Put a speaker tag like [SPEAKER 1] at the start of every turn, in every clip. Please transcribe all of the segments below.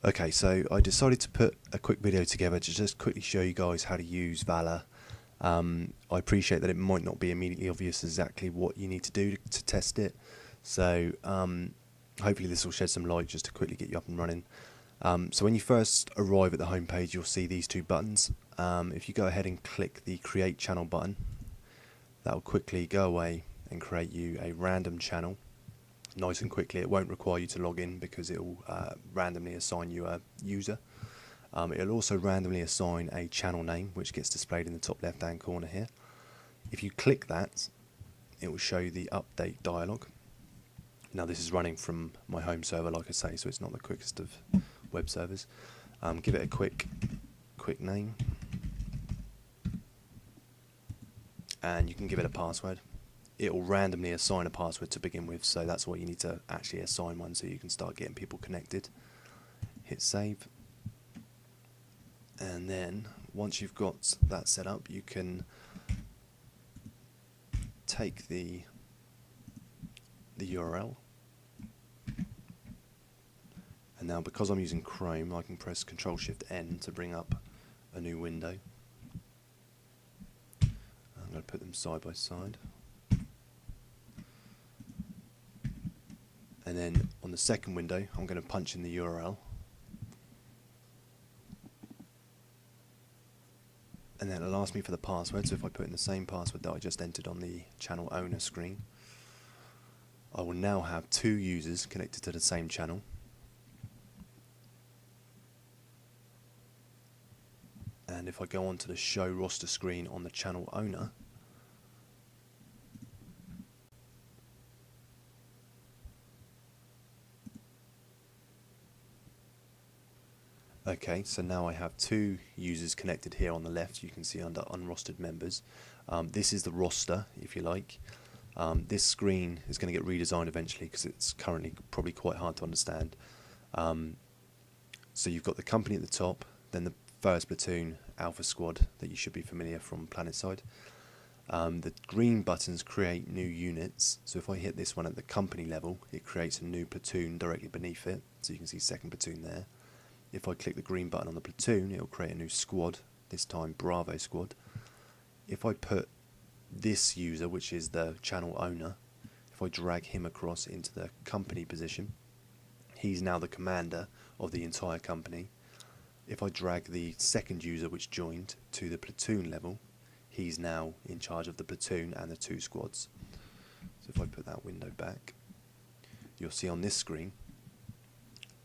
[SPEAKER 1] Okay, so I decided to put a quick video together to just quickly show you guys how to use Valr. I appreciate that it might not be immediately obvious exactly what you need to do to test it, so hopefully this will shed some light just to quickly get you up and running. So when you first arrive at the home page, you'll see these two buttons. If you go ahead and click the Create Channel button, that will quickly go away and create you a random channel. Nice and quickly. It won't require you to log in because it will randomly assign you a user. It'll also randomly assign a channel name, which gets displayed in the top left hand corner here. If you click that, it will show you the update dialog. Now this is running from my home server, like I say, so it's not the quickest of web servers. Give it a quick name, and you can give it a password. It will randomly assign a password to begin with, so that's why you need to actually assign one so you can start getting people connected. Hit save, and then once you've got that set up, you can take the URL, and now because I'm using Chrome, I can press Ctrl-Shift-N to bring up a new window. I'm going to put them side by side. And then on the second window, I'm going to punch in the URL. And then it'll ask me for the password, so if I put in the same password that I just entered on the channel owner screen, I will now have two users connected to the same channel. And if I go on to the show roster screen on the channel owner, okay, so now I have two users connected here on the left. You can see under unrostered members. This is the roster, if you like. This screen is going to get redesigned eventually because it's currently probably quite hard to understand. So you've got the company at the top, then the first platoon Alpha Squad that you should be familiar from PlanetSide. The green buttons create new units, so if I hit this one at the company level, it creates a new platoon directly beneath it, so you can see second platoon there. If I click the green button on the platoon, it will create a new squad, this time Bravo Squad. If I put this user, which is the channel owner, if I drag him across into the company position, he's now the commander of the entire company. If I drag the second user which joined to the platoon level, he's now in charge of the platoon and the two squads. So if I put that window back, you'll see on this screen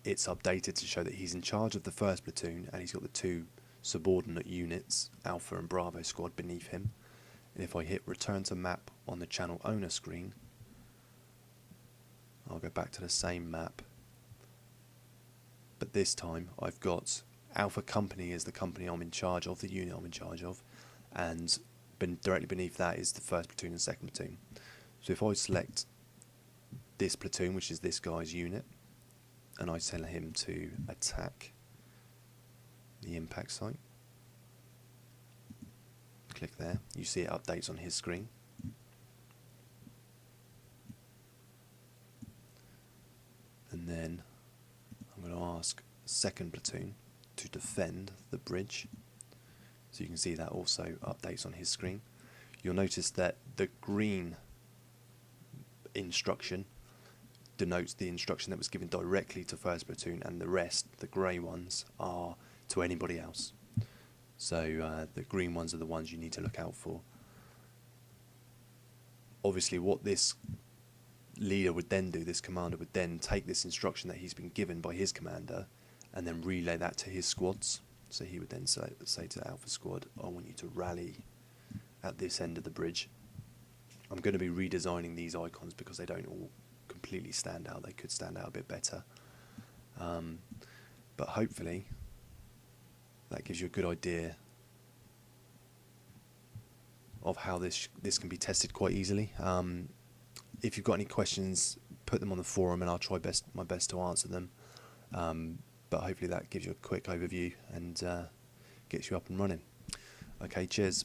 [SPEAKER 1] it's updated to show that he's in charge of the first platoon and he's got the two subordinate units, Alpha and Bravo Squad, beneath him. And if I hit return to map on the channel owner screen, I'll go back to the same map, but this time I've got Alpha Company is the company I'm in charge of, the unit I'm in charge of, and directly beneath that is the first platoon and second platoon. So if I select this platoon, which is this guy's unit, and I tell him to attack the impact site, click there, you see it updates on his screen. And then I'm going to ask second platoon to defend the bridge, so you can see that also updates on his screen. You'll notice that the green instruction denotes the instruction that was given directly to first platoon, and the rest, the grey ones, are to anybody else. So the green ones are the ones you need to look out for. Obviously what this leader would then do, this commander would then take this instruction that he's been given by his commander and then relay that to his squads. So he would then say to the Alpha Squad, I want you to rally at this end of the bridge. I'm going to be redesigning these icons because they don't all completely stand out. They could stand out a bit better. But hopefully that gives you a good idea of how this can be tested quite easily. If you've got any questions, put them on the forum and I'll try my best to answer them. But hopefully that gives you a quick overview and gets you up and running. Okay, cheers.